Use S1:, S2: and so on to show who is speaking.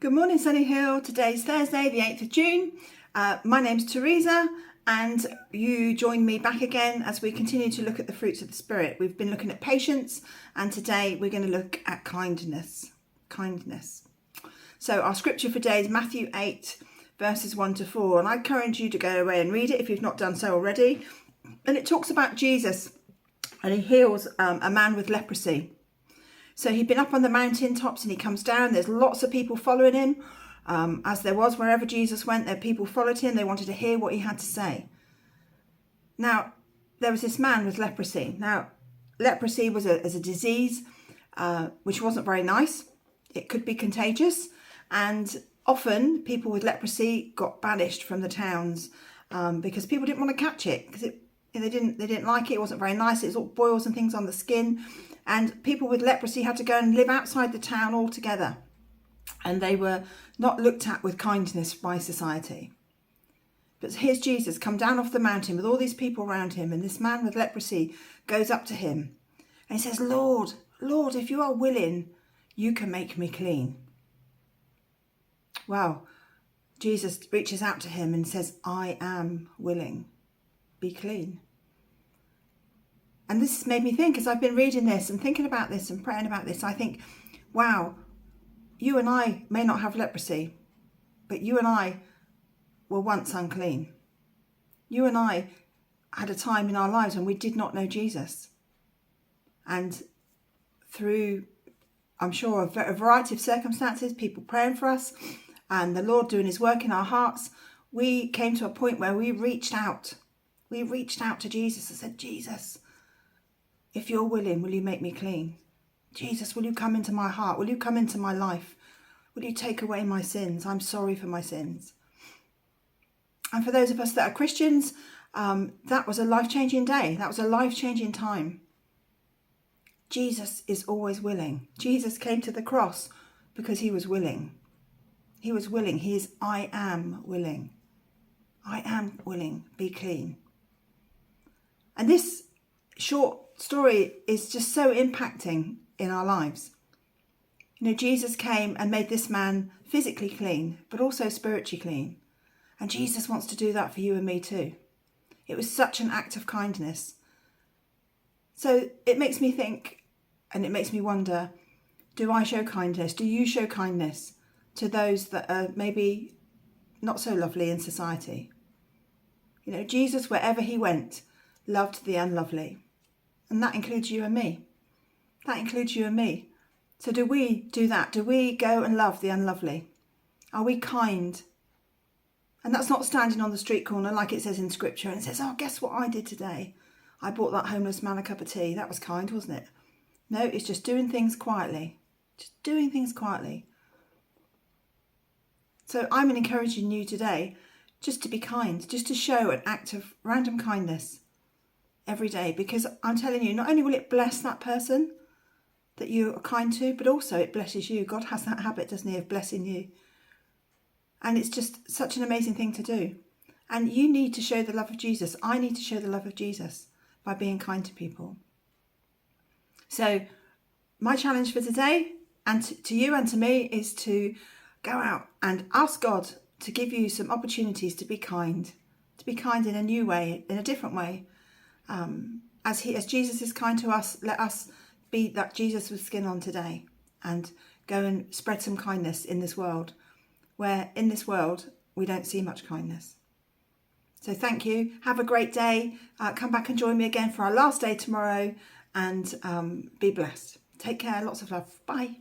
S1: Good morning, Sunny Hill. Today's Thursday, the 8th of June. My name's Teresa, and you join me back again as we continue to look at the fruits of the Spirit. We've been looking at patience, and today we're going to look at kindness. So our scripture for today is Mathew 8, verses 1 to 4. And I encourage you to go away and read it if you've not done so already. And it talks about Jesus, and he heals a man with leprosy. So he'd been up on the mountain tops and he comes down. There's lots of people following him. As there was wherever Jesus went, there people followed him. They wanted to hear what he had to say. Now, there was this man with leprosy. Now, leprosy was a disease which wasn't very nice. It could be contagious. And often people with leprosy got banished from the towns because people didn't want to catch it because they didn't like it. It wasn't very nice. It was all boils and things on the skin. And people with leprosy had to go and live outside the town altogether. And they were not looked at with kindness by society. But here's Jesus come down off the mountain with all these people around him. And this man with leprosy goes up to him. And he says, Lord, if you are willing, you can make me clean. Wow. Jesus reaches out to him and says, I am willing. Be clean. And this has made me think, as I've been reading this and thinking about this and praying about this, I think, wow, you and I may not have leprosy, but you and I were once unclean. You and I had a time in our lives when we did not know Jesus. And through, I'm sure, a variety of circumstances, people praying for us and the Lord doing his work in our hearts, we came to a point where we reached out. We reached out to Jesus and said, Jesus, if you're willing, will you make me clean? Jesus, will you come into my heart? Will you come into my life? Will you take away my sins? I'm sorry for my sins. And for those of us that are Christians, that was a life-changing day. That was a life-changing time. Jesus is always willing. Jesus came to the cross because he was willing. He was willing. He is, I am willing. I am willing. Be clean. And this short story is just so impacting in our lives. You know, Jesus came and made this man physically clean, but also spiritually clean. And Jesus wants to do that for you and me too. It was such an act of kindness. So it makes me think, and it makes me wonder, do I show kindness? Do you show kindness to those that are maybe not so lovely in society? You know, Jesus, wherever he went, loved the unlovely. And that includes you and me. That includes you and me. So do we do that? Do we go and love the unlovely? Are we kind? And that's not standing on the street corner like it says in scripture and it says, oh, guess what I did today? I bought that homeless man a cup of tea. That was kind, wasn't it? No, it's just doing things quietly. Just doing things quietly. So I'm encouraging you today just to be kind, just to show an act of random kindness every day, because I'm telling you, not only will it bless that person that you are kind to, but also it blesses you. God has that habit, doesn't he, of blessing you. And it's just such an amazing thing to do. And you need to show the love of Jesus. I need to show the love of Jesus by being kind to people. So my challenge for today, and to you and to me, is to go out and ask God to give you some opportunities to be kind in a new way, in a different way. As Jesus is kind to us, let us be that Jesus with skin on today and go and spread some kindness in this world, where in this world we don't see much kindness. So thank you. Have a great day. Come back and join me again for our last day tomorrow, and be blessed. Take care. Lots of love. Bye.